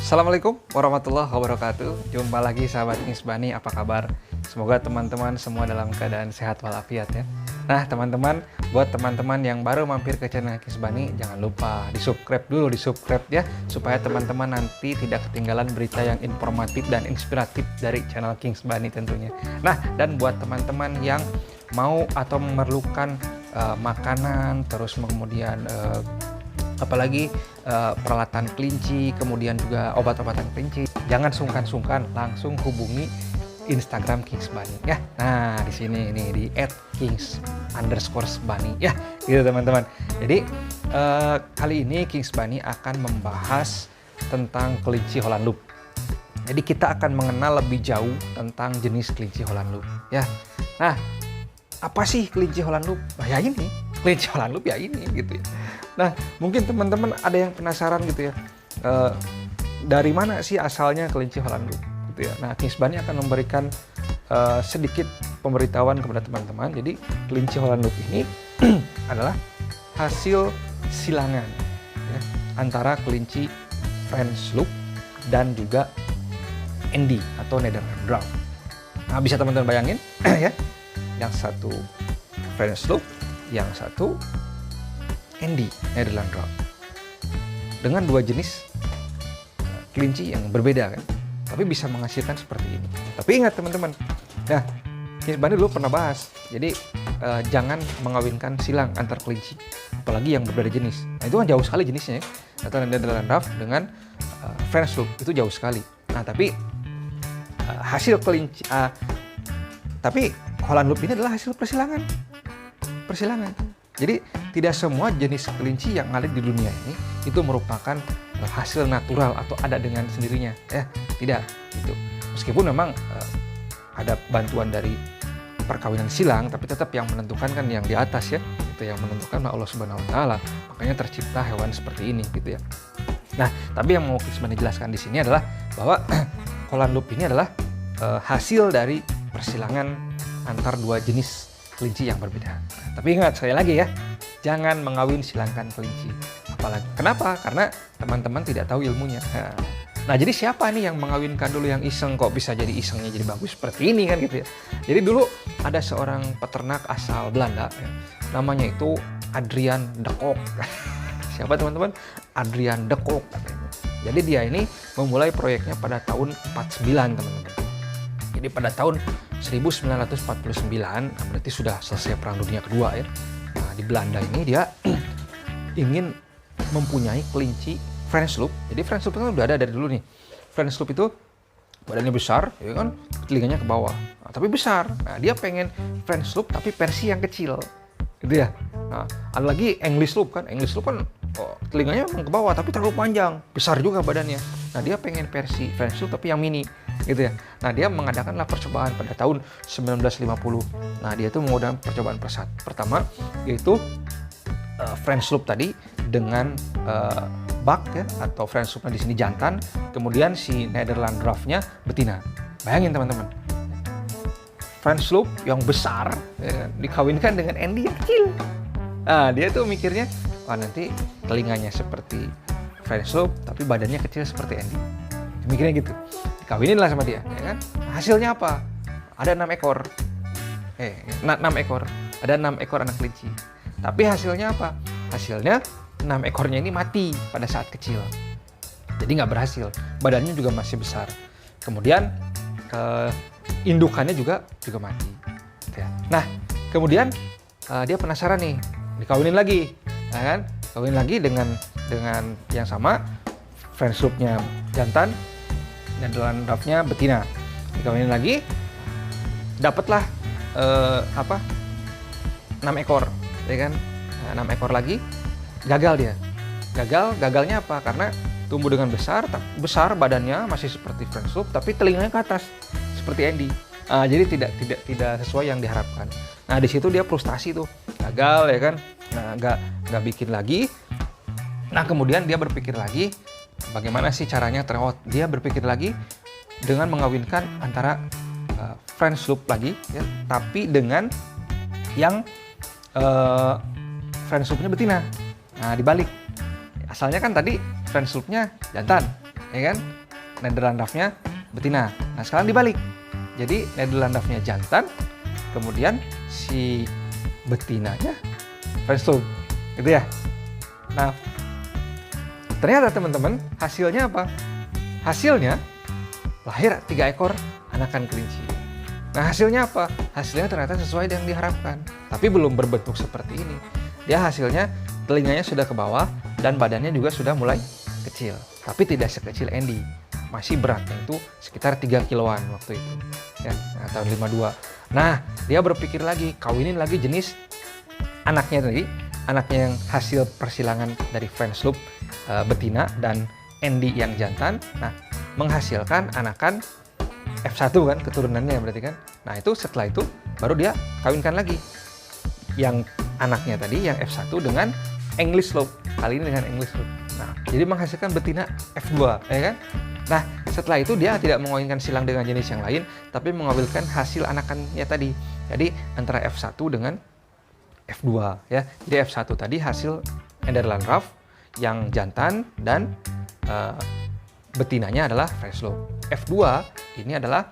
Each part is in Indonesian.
Assalamualaikum warahmatullahi wabarakatuh. Jumpa lagi sahabat Kingsbani, apa kabar? Semoga teman-teman semua dalam keadaan sehat walafiat ya. Nah teman-teman, buat teman-teman yang baru mampir ke channel Kingsbani, jangan lupa di-subscribe ya, supaya teman-teman nanti tidak ketinggalan berita yang informatif dan inspiratif dari channel Kingsbani tentunya. Nah, dan buat teman-teman yang mau atau memerlukan makanan, terus kemudian apalagi peralatan kelinci, kemudian juga obat-obatan kelinci, jangan sungkan-sungkan, langsung hubungi Instagram Kingsbani ya. Nah di sini ini di @kings_bani ya, gitu teman-teman. Jadi kali ini Kingsbani akan membahas tentang kelinci Holland Loop. Jadi kita akan mengenal lebih jauh tentang jenis kelinci Holland Loop ya. Nah, apa sih kelinci Holland Loop? Nah, ya ini kelinci Holland Loop ya ini gitu ya. Nah, mungkin teman-teman ada yang penasaran gitu ya, dari mana sih asalnya kelinci Holland Loop gitu ya. Nah, Kingsbani akan memberikan sedikit pemberitahuan kepada teman-teman. Jadi, kelinci Holland Loop ini adalah hasil silangan ya, antara kelinci French Loop dan juga Andy atau Netherland Draft. Nah, bisa teman-teman bayangin ya, yang satu French Loop, yang satu Andy Netherland Draft, dengan dua jenis kelinci yang berbeda kan, tapi bisa menghasilkan seperti ini. Tapi ingat teman-teman, nah Kingsbani dulu pernah bahas, jadi jangan mengawinkan silang antar kelinci, apalagi yang berbeda jenis. Nah itu kan jauh sekali jenisnya ya, antara Netherland Draft dengan French Loop itu jauh sekali. Nah tapi hasil kelinci, tapi Holland Loop ini adalah hasil persilangan. Jadi tidak semua jenis kelinci yang ada di dunia ini itu merupakan hasil natural atau ada dengan sendirinya ya, tidak gitu. Meskipun memang ada bantuan dari perkawinan silang, tapi tetap yang menentukan kan yang di atas ya, itu yang menentukan Allah Subhanahu Wa Taala. Makanya tercipta hewan seperti ini gitu ya. Nah, tapi yang mau Kingsbani jelaskan di sini adalah bahwa Holland Loop ini adalah hasil dari persilangan antar dua jenis kelinci yang berbeda. Tapi ingat sekali lagi ya, jangan mengawin silangkan kelinci. Apalagi kenapa? Karena teman-teman tidak tahu ilmunya. Nah, jadi siapa nih yang mengawinkan dulu yang iseng, kok bisa jadi isengnya jadi bagus seperti ini kan gitu ya. Jadi dulu ada seorang peternak asal Belanda ya, namanya itu Adrian de Kock. Siapa teman-teman? Adrian de Kock katanya. Jadi dia ini memulai proyeknya pada tahun 49 teman-teman. Jadi pada tahun 1949, berarti sudah selesai Perang Dunia Kedua ya. Nah, di Belanda ini dia ingin mempunyai kelinci French Loop. Jadi French Loop itu kan udah ada dari dulu nih. French Loop itu badannya besar, ya kan, telinganya ke bawah, nah, tapi besar. Nah, dia pengen French Loop tapi versi yang kecil, gitu ya. Nah, ada lagi English Loop kan. English Loop kan telinganya memang ke bawah tapi terlalu panjang, besar juga badannya. Nah, dia pengen versi French Loop tapi yang mini, gitu ya. Nah, dia mengadakanlah percobaan pada tahun 1950. Nah, dia itu mengadakan percobaan pertama yaitu French Loop tadi dengan buck ya, atau French Loopnya di sini jantan, kemudian si Netherland Draft-nya betina. Bayangin teman-teman, French Loop yang besar ya, dikawinkan dengan Andy yang kecil. Nah, dia tuh mikirnya, wah nanti telinganya seperti French Loop tapi badannya kecil seperti Andy. Mikirnya gitu. Dikawinin lah sama dia, ya kan? Hasilnya apa? Ada 6 ekor. 6 ekor. Ada 6 ekor anak kelinci. Tapi hasilnya apa? Hasilnya 6 ekornya ini mati pada saat kecil. Jadi nggak berhasil. Badannya juga masih besar. Kemudian indukannya juga mati. Nah, kemudian dia penasaran nih, dikawinin lagi, ya kan? Kawin lagi dengan yang sama, French Loop-nya jantan, Netherland Draft-nya betina. Dikawinin lagi, dapatlah 6 ekor, ya kan? Nah, 6 ekor lagi, gagal dia. Gagalnya apa? Karena tumbuh dengan besar badannya masih seperti French Loop, tapi telinganya ke atas seperti Andy. Jadi tidak sesuai yang diharapkan. Nah, di situ dia frustasi tuh, gagal ya kan? Nah, nggak bikin lagi. Nah, kemudian dia berpikir lagi, bagaimana sih caranya terawat? Dia berpikir lagi dengan mengawinkan antara French Loop lagi, ya, tapi dengan yang French Loop-nya betina. Nah, dibalik. Asalnya kan tadi French Loop-nya jantan, ya kan? Nederland Roughnya betina. Nah sekarang dibalik. Jadi Nederland Roughnya jantan, kemudian si betinanya French Loop, gitu ya. Nah, ternyata teman-teman hasilnya apa? Hasilnya lahir 3 ekor anakan kelinci. Nah hasilnya apa? Hasilnya ternyata sesuai dengan diharapkan, tapi belum berbentuk seperti ini. Dia hasilnya telinganya sudah ke bawah dan badannya juga sudah mulai kecil, tapi tidak sekecil Andy. Masih beratnya itu sekitar 3 kiloan waktu itu, ya, tahun 52. Nah, dia berpikir lagi, kawinin lagi jenis anaknya tadi, anaknya yang hasil persilangan dari French Loop betina dan Andy yang jantan. Nah, menghasilkan anakan F1 kan, keturunannya berarti kan. Nah, itu setelah itu baru dia kawinkan lagi yang anaknya tadi, yang F1 dengan English Loop, kali ini dengan English Loop. Nah, jadi menghasilkan betina F2, ya kan? Nah, setelah itu dia tidak mengawinkan silang dengan jenis yang lain, tapi mengawinkan hasil anakannya tadi. Jadi antara F1 dengan F2, ya. Jadi F1 tadi hasil Nederland Rough yang jantan dan betinanya adalah French Loop. F2 ini adalah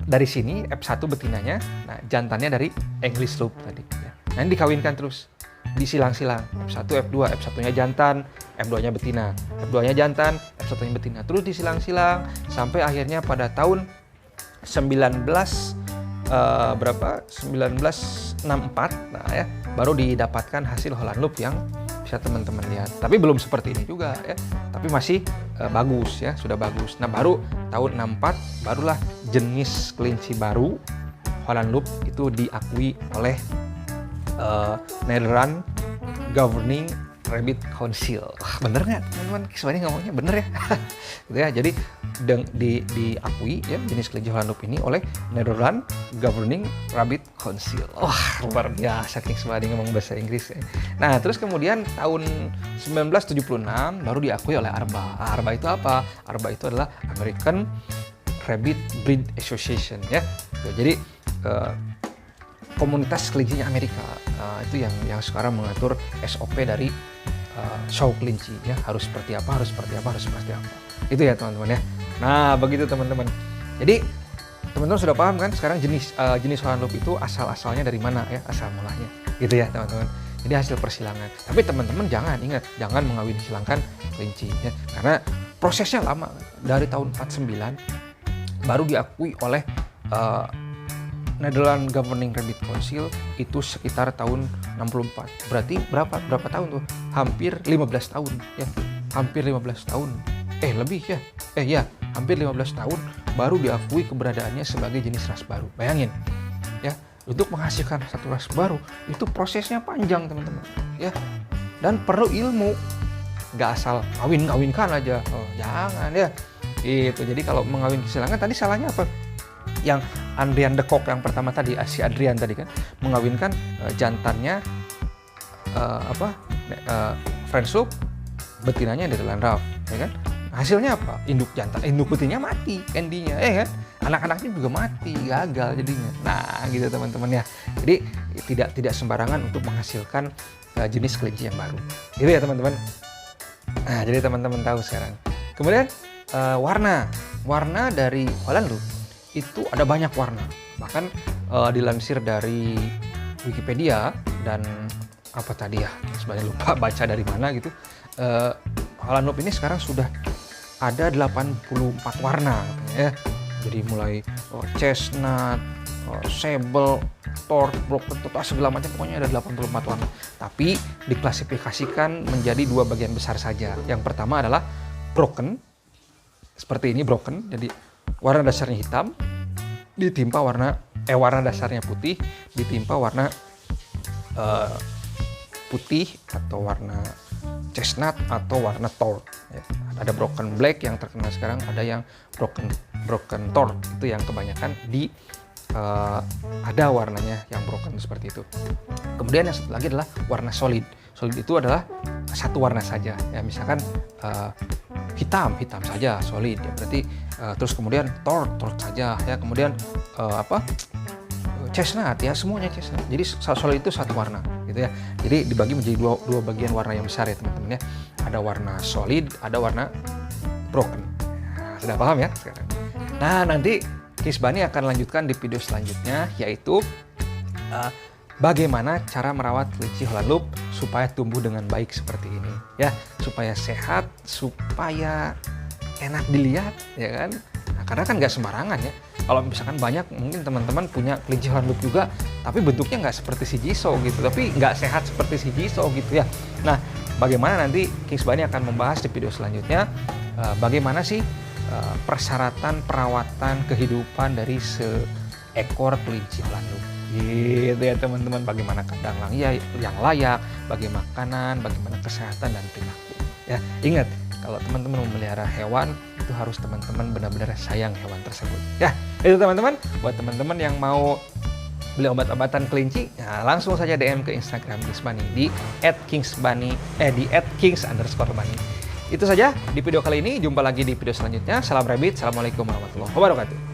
dari sini F1 betinanya, nah jantannya dari English Loop tadi. Ya. Nah ini dikawinkan terus, disilang-silang. F1, F2, F1-nya jantan, F2-nya betina. F2-nya jantan, F1-nya betina. Terus disilang-silang sampai akhirnya pada tahun 1964, nah ya, baru didapatkan hasil Holland Loop yang bisa teman-teman lihat. Tapi belum seperti ini juga ya. Tapi masih bagus ya, sudah bagus. Nah, baru tahun 64 barulah jenis kelinci baru Holland Loop itu diakui oleh Nederland Governing Rabbit Council. Bener nggak teman-teman? Sebenarnya ngomongnya bener ya. Gitu ya. Jadi diakui ya jenis kelinci Holland Loop ini oleh Nederland Governing Rabbit Council. Wah, luar biasa saking sebenarnya ngomong bahasa Inggris. Ya. Nah, terus kemudian tahun 1976 baru diakui oleh ARBA. ARBA itu apa? ARBA itu adalah American Rabbit Breed Association ya. Jadi komunitas kelincinya Amerika itu yang sekarang mengatur SOP dari show kelinci ya, harus seperti apa, harus seperti apa, harus seperti apa. Itu ya teman-teman ya. Nah, begitu teman-teman. Jadi teman-teman sudah paham kan sekarang jenis Holland Loop itu asal-asalnya dari mana ya, asal mulanya. Gitu ya teman-teman. Jadi hasil persilangan. Tapi teman-teman jangan mengawin silangkan kelinci ya, karena prosesnya lama. Dari tahun 49 baru diakui oleh Nederland Governing Rabbit Council itu sekitar tahun 64. Berarti berapa tahun tuh? Hampir 15 tahun ya. Hampir 15 tahun. Lebih ya. Hampir 15 tahun baru diakui keberadaannya sebagai jenis ras baru. Bayangin. Ya, untuk menghasilkan satu ras baru itu prosesnya panjang, teman-teman. Ya. Dan perlu ilmu. Gak asal kawinkan aja. Oh, jangan ya. Itu. Jadi kalau mengawin silangan tadi salahnya apa? Yang Adrian de Kock yang pertama tadi, si Adrian tadi kan mengawinkan jantannya French Loop, betinanya Nederland Rough, ya kan? Hasilnya apa? Induk betinanya mati, Andy-nya, kan? Anak-anaknya juga mati, gagal jadinya. Nah, gitu teman-teman ya. Jadi tidak sembarangan untuk menghasilkan jenis kelinci yang baru. Gitu ya teman-teman. Nah, jadi teman-teman tahu sekarang. Kemudian warna dari Holland Loop itu ada banyak warna, bahkan dilansir dari Wikipedia dan apa tadi ya, sebenarnya lupa baca dari mana gitu. Holland Loop ini sekarang sudah ada 84 warna ya. Jadi mulai chestnut, sable, tort, broken, segala macam, pokoknya ada 84 warna. Tapi diklasifikasikan menjadi 2 bagian besar saja. Yang pertama adalah broken, seperti ini broken, jadi warna dasarnya hitam, ditimpa warna dasarnya putih, ditimpa warna putih atau warna chestnut atau warna tort. Ya. Ada broken black yang terkenal sekarang, ada yang broken tort, itu yang kebanyakan ada warnanya yang broken seperti itu. Kemudian yang satu lagi adalah warna solid. Solid itu adalah satu warna saja. Ya, misalkan hitam saja solid ya, berarti terus kemudian tort saja ya, kemudian chestnut ya, semuanya chestnut. Jadi solid itu satu warna gitu ya. Jadi dibagi menjadi dua bagian warna yang besar ya teman-teman ya. Ada warna solid, ada warna broken. Nah, sudah paham ya sekarang? Nah, nanti Kings Bani akan lanjutkan di video selanjutnya, yaitu bagaimana cara merawat kelinci Holland Loop supaya tumbuh dengan baik seperti ini, ya, supaya sehat, supaya enak dilihat, ya kan? Nah, karena kan nggak sembarangan ya. Kalau misalkan banyak, mungkin teman-teman punya kelinci Holland Loop juga, tapi bentuknya nggak seperti si Jisoo gitu, tapi nggak sehat seperti si Jisoo gitu ya. Nah, bagaimana nanti Kings Bani akan membahas di video selanjutnya, bagaimana sih persyaratan perawatan kehidupan dari seekor kelinci Holland Loop. Gitu ya teman-teman, bagaimana kandang yang layak, bagaimana makanan, bagaimana kesehatan dan perilaku. Ya, ingat, kalau teman-teman memelihara hewan, itu harus teman-teman benar-benar sayang hewan tersebut. Ya, itu teman-teman. Buat teman-teman yang mau beli obat-obatan kelinci, ya langsung saja DM ke Instagram Kings Bani di @kingsbani di @kings_bani. Itu saja di video kali ini. Jumpa lagi di video selanjutnya. Salam rabbit. Assalamualaikum warahmatullahi wabarakatuh.